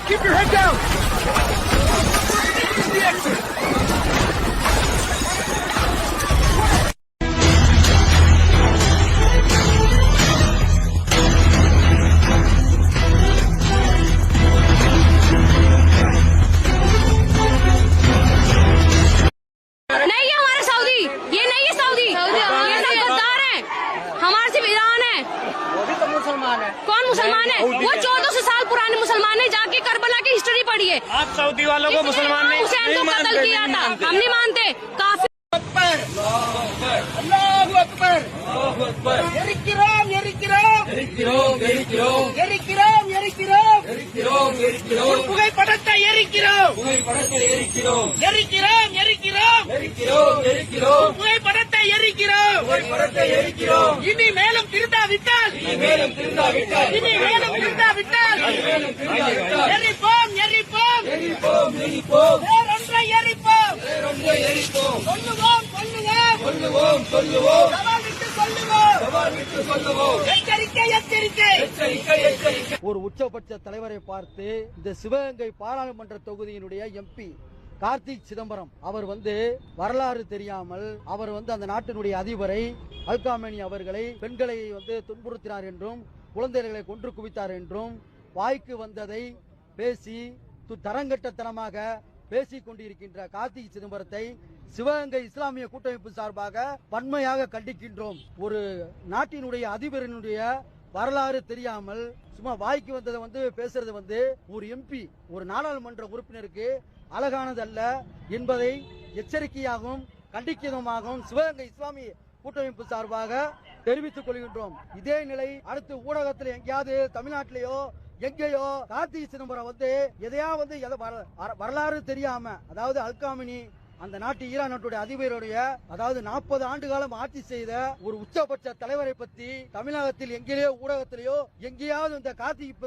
Keep your head down. नहीं है हमारा सऊदी, ये नहीं है सऊदी, ये सब गद्दार हैं, हमारे सिर्फ ईरान है। वो भी तो मुसलमान है। कौन मुसलमान है? वो 1400 साल पुराने मुसलमान है, जाके करबला की हिस्ट्री पढ़िए। आप सऊदी वालों को मुसलमान नहीं हुसैन को कत्ल किया था, हम नहीं मानते। काफी அல்லாஹு அக்பர் எரிக்கிறோம் எரிக்கிறோம் எரிக்கிறோம் எரிக்கிறோம் எரிக்கிறோம் எரிக்கிறோம் எரிக்கிறோம் எரிக்கிறோம் புகைப்படத்தை எரிக்கிறோம் புகைப்படத்தை எரிக்கிறோம் எரிக்கிறோம் எரிக்கிறோம் எரிக்கிறோம் எரிக்கிறோம் புகைப்படத்தை எரிக்கிறோம் புகைப்படத்தை எரிக்கிறோம் இனி மேலும் திருந்தாவிட்டால் இனி மேலும் திருந்தாவிட்டால் இனி மேலும் திருந்தாவிட்டால் எரிப்போம் எரிப்போம் எரிப்போம் எரிப்போம் வேறொன்றை எரிப்போம் வேறொன்றை எரிப்போம் சொல்லுவோம் சொல்லுவோம் சொல்லுவோம் சொல்லுவோம் சவால் விட்டு சொல்லுவோம் சவால் விட்டு சொல்லுவோம் எச்சரிக்கை எச்சரிக்கை எச்சரிக்கை எச்சரிக்கை. ஒரு உச்சபட்ச தலைவரை பார்த்து இந்த சிவகங்கை பாராளுமன்ற தொகுதியினுடைய எம்பி கார்த்திக் சிதம்பரம் அவர் வரலாறு தெரியாமல் அவர் அந்த நாட்டினுடைய அதிபரை அல்காமேனி அவர்களை பெண்களை துன்புறுத்தினார் என்றும் குழந்தைகளை கொன்று குவித்தார் என்றும் வாய்க்கு வந்ததை பேசி தரங்கட்டத்தனமாக பேசிக் கொண்டிருக்கின்ற கார்த்திக் சிதம்பரத்தை சிவகங்கை இஸ்லாமிய கூட்டமைப்பு சார்பாக வன்மையாக கண்டிக்கின்றோம். ஒரு நாட்டினுடைய அதிபரினுடைய வரலாறு தெரியாமல் சும்மா வாய்க்கு வந்ததை பேசுறது ஒரு எம்பி ஒரு நாடாளுமன்ற உறுப்பினருக்கு அழகானது அல்ல என்பதை எச்சரிக்கையாகவும் கண்டிக்கிறதுமாகவும் சிவகங்கை இஸ்லாமிய கூட்டமைப்பு சார்பாக தெரிவித்துக் கொள்கின்றோம். இதே நிலை அடுத்து ஊடகத்தில் எங்கேயாவது தமிழ்நாட்டிலேயோ எங்கேயோ கார்த்திக் சிதம்பரம் எதையா வரலாறு தெரியாம அதாவது அல்காமினி அந்த நாட்டு ஈரான் நாட்டுடைய அதிபருடைய 40 ஆண்டு காலம் ஆட்சி செய்த ஒரு உச்சபட்ச தலைவரை பற்றி தமிழகத்தில் எங்கேயோ ஊடகத்திலேயோ எங்கேயாவது இந்த கார்த்திக்